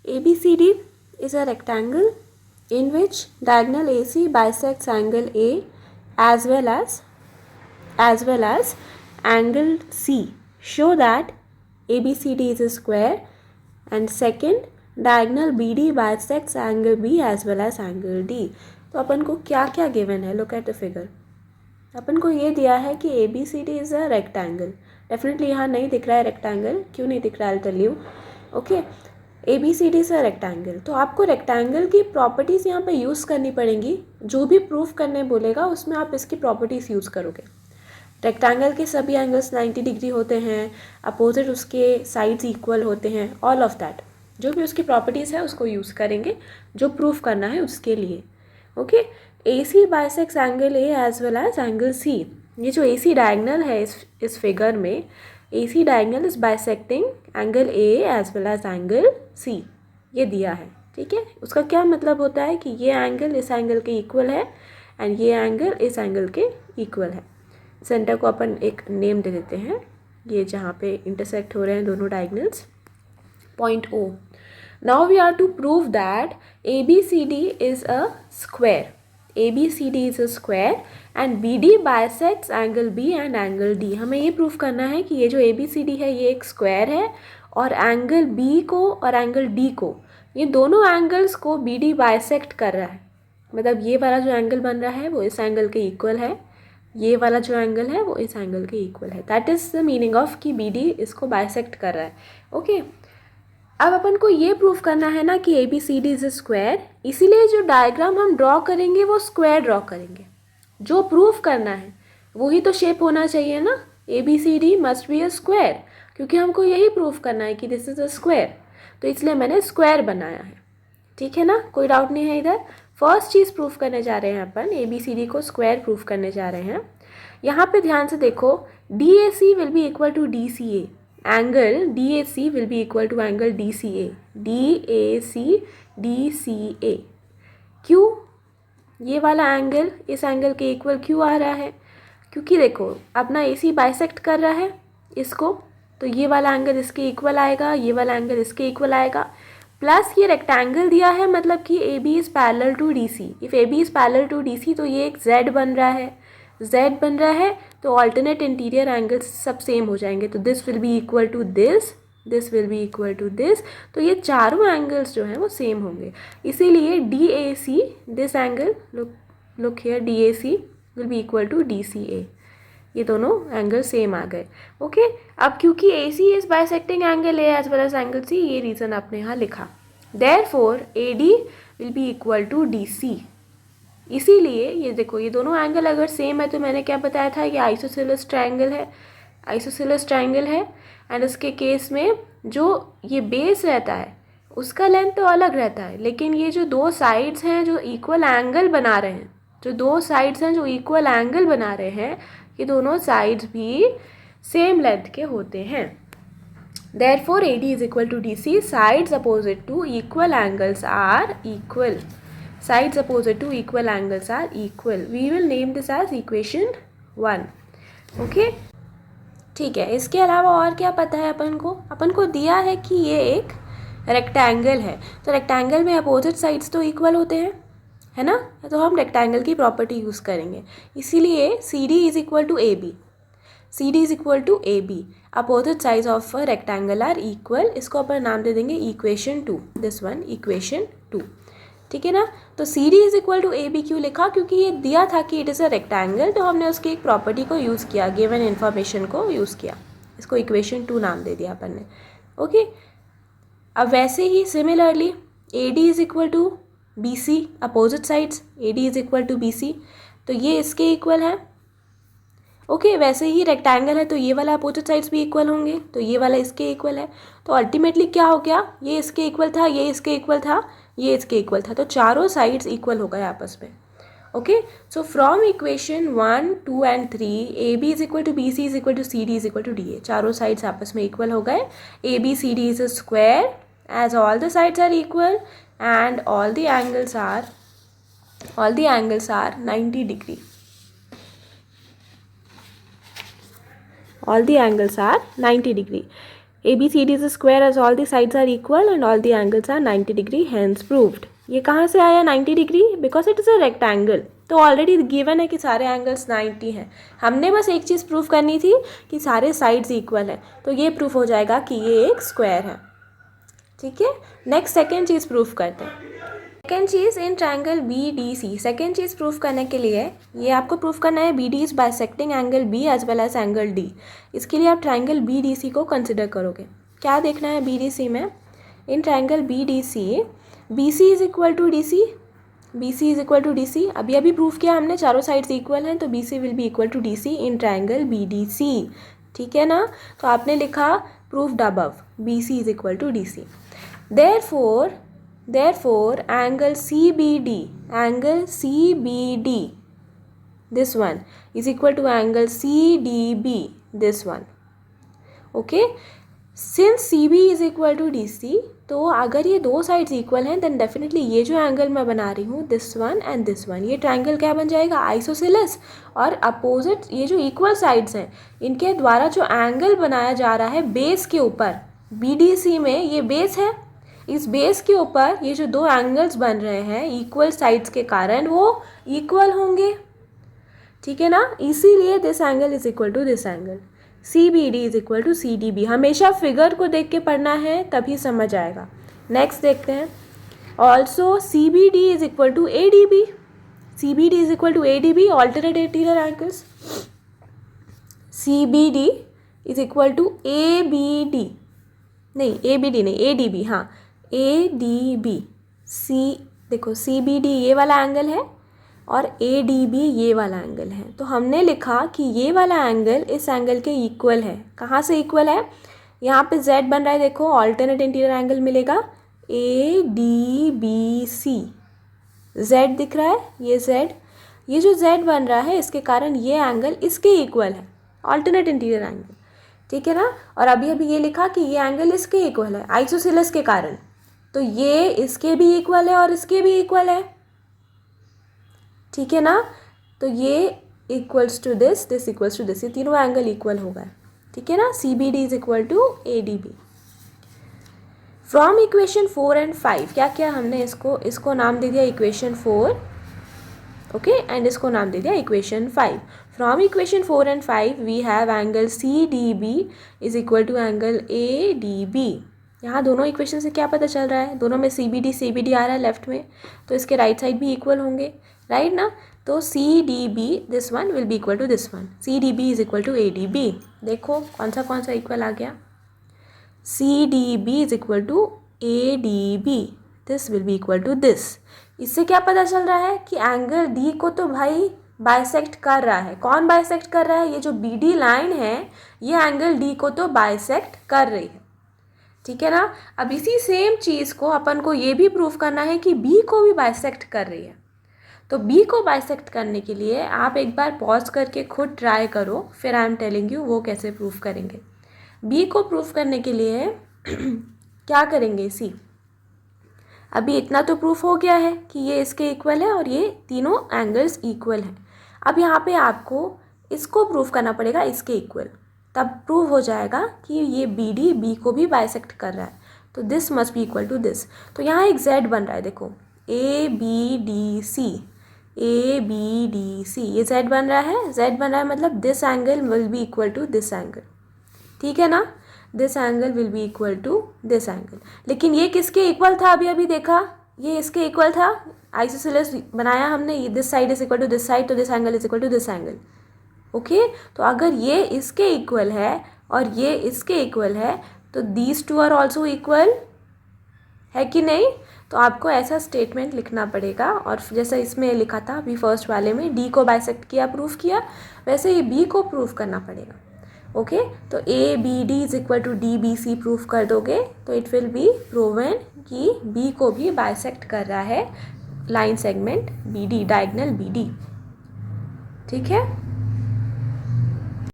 ABCD is a rectangle in which diagonal AC bisects angle A as well as angle C. Show that ABCD is a square. And second, diagonal BD bisects angle B as well as angle D. तो अपन को क्या क्या given है? Look at the figure. अपन को ये दिया है कि ABCD is a rectangle. Definitely यहाँ नहीं दिख रहा है रेक्टेंगल. क्यों नहीं दिख रहा है? Tell you. Okay, ABCD is a rectangle. तो आपको रेक्टेंगल की प्रॉपर्टीज़ यहाँ पे यूज़ करनी पड़ेंगी. जो भी प्रूफ करने बोलेगा उसमें आप इसकी प्रॉपर्टीज़ यूज़ करोगे. रेक्टेंगल के सभी एंगल्स 90 डिग्री होते हैं, अपोजिट उसके साइड्स इक्वल होते हैं, ऑल ऑफ दैट. जो भी उसकी प्रॉपर्टीज़ है उसको यूज़ करेंगे जो प्रूफ करना है उसके लिए. Okay, AC bisects angle A as well as angle C. ये जो AC डायगनल है इस फिगर में, AC diagonal is bisecting angle A as well as angle C. ये दिया है. ठीक है, उसका क्या मतलब होता है कि ये एंगल इस एंगल के इक्वल है एंड ये एंगल इस एंगल के इक्वल है. सेंटर को अपन एक नेम दे देते हैं, ये जहाँ पे इंटरसेक्ट हो रहे हैं दोनों diagonals, point O. Now we are to prove that ABCD is a square. ABCD is a square and BD bisects angle B and angle D. हमें ये प्रूव करना है कि ये जो ABCD है ये एक स्क्वायर है और एंगल B को और एंगल D को, ये दोनों एंगल्स को BD बाइसेक्ट कर रहा है. मतलब ये वाला जो एंगल बन रहा है वो इस एंगल के इक्वल है, ये वाला जो एंगल है वो इस एंगल के इक्वल है. That is the meaning of कि BD इसको बाइसेक्ट कर रहा है. ओके, अब अपन को ये प्रूफ करना है ना कि ABCD इज अ स्क्वायर, इसीलिए जो डायग्राम हम ड्रॉ करेंगे वो स्क्वायर ड्रॉ करेंगे. जो प्रूफ करना है वही तो शेप होना चाहिए ना. ABCD must be a square, क्योंकि हमको यही प्रूफ करना है कि दिस इज अ स्क्वायर, तो इसलिए मैंने स्क्वायर बनाया है. ठीक है ना, कोई डाउट नहीं है इधर. फर्स्ट चीज़ प्रूफ करने जा रहे हैं अपन, ABCD को स्क्वायर प्रूफ करने जा रहे हैं. यहाँ पे ध्यान से देखो, DAC will be equal to DCA. Angle DAC will be equal to angle DCA. DAC DCA. क्यों ये वाला एंगल इस एंगल के इक्वल क्यों आ रहा है? क्योंकि देखो अपना AC बाइसेक्ट कर रहा है इसको, तो ये वाला एंगल इसके इक्वल आएगा, ये वाला एंगल इसके इक्वल आएगा. प्लस ये रेक्टेंगल दिया है, मतलब कि AB is parallel to DC. If AB is parallel to DC तो ये एक Z बन रहा है. Z बन रहा है तो ऑल्टरनेट इंटीरियर एंगल्स सब सेम हो जाएंगे. तो this will be equal to this, this will be equal to this. तो ये चारों एंगल्स जो हैं वो सेम होंगे. इसीलिए DAC, this angle, look here, DAC will be equal to DCA. ये दोनों एंगल सेम आ गए. ओके, अब क्योंकि AC is bisecting angle A as well as angle C, ये रीज़न आपने यहाँ लिखा. Therefore AD will be equal to DC. इसीलिए ये देखो, ये दोनों एंगल अगर सेम है तो मैंने क्या बताया था, ये आइसोसेलेस ट्रायंगल है, आइसोसेलेस ट्रायंगल है. एंड इसके केस में जो ये बेस रहता है उसका लेंथ तो अलग रहता है, लेकिन ये जो दो साइड्स हैं जो इक्वल एंगल बना रहे हैं, जो दो साइड्स हैं जो इक्वल एंगल बना रहे हैं, ये दोनों साइड्स भी सेम लेंथ के होते हैं. Therefore AD is equal to DC. Sides opposite to equal angles are equal. Sides opposite to equal angles are equal. We will name this as equation 1. Okay? ठीक है. इसके अलावा और क्या पता है अपन को दिया है कि ये एक रेक्टेंगल है, तो रेक्टेंगल में अपोजिट साइड्स तो इक्वल होते हैं, है ना. तो हम रेक्टेंगल की प्रॉपर्टी यूज़ करेंगे. इसीलिए CD is equal to AB. CD is equal to AB. Opposite sides of a rectangle are equal. इसको अपन नाम दे देंगे इक्वेशन 2. This one equation 2. ठीक है ना. तो CD is equal to AB क्यों लिखा? क्योंकि ये दिया था कि इट इज़ अ रेक्टेंगल, तो हमने उसकी एक प्रॉपर्टी को यूज़ किया, गिवन इन्फॉर्मेशन को यूज़ किया, इसको इक्वेशन 2 नाम दे दिया अपन ने. ओके, अब वैसे ही similarly AD is equal to BC. Opposite sides AD is equal to BC, तो ये इसके इक्वल है. ओके, वैसे ही रेक्टेंगल है तो ये वाला अपोजिट साइड्स भी इक्वल होंगे, तो ये वाला इसके इक्वल है. तो अल्टीमेटली क्या हो गया, ये इसके इक्वल था, ये इसके इक्वल था, ये इसके इक्वल था, तो चारों साइड्स इक्वल हो गए आपस में. Okay, so from equation 1, 2 and 3 AB is equal to BC is equal to CD is equal to DA. चारों साइड्स आपस में इक्वल हो गए. ABCD is a square as all the sides are equal and all the angles are 90 degree. All the angles are 90 degree. ABCD is a square as all the sides are equal and all the angles are 90 degree, hence proved. ये कहाँ से आया 90 degree? Because it is a rectangle. तो already given है कि सारे angles 90 हैं. हमने बस एक चीज़ प्रूफ करनी थी कि सारे साइड्स इक्वल हैं. तो ये प्रूफ हो जाएगा कि ये एक स्क्वायर है. ठीक है. नेक्स्ट सेकेंड चीज़ प्रूफ करते हैं. सेकेंड चीज़ इन ट्रायंगल BDC. सेकेंड चीज़ प्रूफ करने के लिए ये आपको प्रूफ करना है BD is bisecting angle B as well as angle D. इसके लिए आप ट्रायंगल BDC को कंसिडर करोगे. क्या देखना है BDC में? In triangle BDC BC is equal to DC. BC is equal to DC. अभी प्रूफ किया हमने चारों साइड्स इक्वल हैं, तो BC will be equal to DC in triangle BDC. ठीक है ना. तो आपने लिखा proved above BC is equal to DC. Therefore angle CBD this one is equal to angle CDB this one. Okay, since CB is equal to DC, तो अगर ये दो साइड्स इक्वल हैं देन डेफिनेटली ये जो एंगल मैं बना रही हूँ this one and this one, ये ट्रायंगल क्या बन जाएगा? आइसोसेलेस. और अपोजिट ये जो इक्वल साइड्स हैं इनके द्वारा जो एंगल बनाया जा रहा है बेस के ऊपर, BDC में ये बेस है, इस बेस के ऊपर ये जो दो एंगल्स बन रहे हैं इक्वल साइड्स के कारण वो इक्वल होंगे. ठीक है ना. इसीलिए this angle is equal to this angle. CBD is equal to CDB. हमेशा फिगर को देख के पढ़ना है तभी समझ आएगा. नेक्स्ट देखते हैं. Also CBD is equal to ADB. CBD is equal to ADB alternate interior angles. CBD is equal to ABD नहीं ABD नहीं ADB. हाँ ADB. देखो CBD ये वाला एंगल है और ADB ये वाला एंगल है. तो हमने लिखा कि ये वाला एंगल इस एंगल के इक्वल है. कहाँ से इक्वल है? यहाँ पे Z बन रहा है. देखो ऑल्टरनेट इंटीरियर एंगल मिलेगा ADBC. Z दिख रहा है, ये Z, ये जो Z बन रहा है इसके कारण ये एंगल इसके इक्वल है, ऑल्टरनेट इंटीरियर एंगल. ठीक है ना. और अभी ये लिखा कि ये एंगल इसके इक्वल है आइसोसेलेस के कारण. तो ये इसके भी इक्वल है और इसके भी इक्वल है. ठीक है ना. तो ये equals to this equals to this, ये तीनों एंगल इक्वल हो गए. ठीक है ना. CBD is equal to ADB. From equation 4 and 5 क्या किया हमने? इसको नाम दे दिया इक्वेशन 4. ओके एंड इसको नाम दे दिया equation 5. From equation 4 and 5 we have angle CDB is equal to angle ADB. यहाँ दोनों इक्वेशन से क्या पता चल रहा है? दोनों में CBD आ रहा है लेफ्ट में, तो इसके राइट साइड भी इक्वल होंगे, राइट ना. तो CDB this one will be equal to this one. CDB is equal to ADB. देखो कौन सा इक्वल आ गया? CDB is equal to ADB. This will be equal to this. इससे क्या पता चल रहा है कि एंगल D को तो भाई बाइसेक्ट कर रहा है. कौन बाइसेक्ट कर रहा है? ये जो BD लाइन है ये एंगल D को तो बाइसेक्ट कर रही है. ठीक है ना. अब इसी सेम चीज़ को अपन को ये भी प्रूफ करना है कि B को भी बाइसेक्ट कर रही है. तो B को बाइसेक्ट करने के लिए आप एक बार पॉज करके खुद ट्राई करो, फिर आई एम टेलिंग यू वो कैसे प्रूफ करेंगे. B को प्रूफ करने के लिए क्या करेंगे? सी अभी इतना तो प्रूफ हो गया है कि ये इसके इक्वल है और ये तीनों एंगल्स इक्वल हैं. अब यहाँ पे आपको इसको प्रूफ करना पड़ेगा इसके इक्वल, तब प्रूव हो जाएगा कि ये BD B को भी बाइसेक्ट कर रहा है. तो this must be equal to this. तो यहाँ एक Z बन रहा है. देखो ABDC. ये Z बन रहा है. Z बन रहा है मतलब this angle will be equal to this angle. ठीक है ना. This angle will be equal to this angle. लेकिन ये किसके इक्वल था? अभी देखा ये इसके इक्वल था. आइसोसेलेस बनाया हमने. This side is equal to this side, तो this angle is equal to this angle. Okay. तो अगर ये इसके इक्वल है और ये इसके इक्वल है तो these two are also equal है कि नहीं. तो आपको ऐसा स्टेटमेंट लिखना पड़ेगा. और जैसा इसमें लिखा था अभी फर्स्ट वाले में D को बाइसेक्ट किया, प्रूफ किया, वैसे ही B को प्रूफ करना पड़ेगा. ओके. तो ABD is equal to DBC proof कर दोगे तो इट विल बी प्रूवन कि B को भी बाइसेक्ट कर रहा है line segment BD, diagonal BD. ठीक है.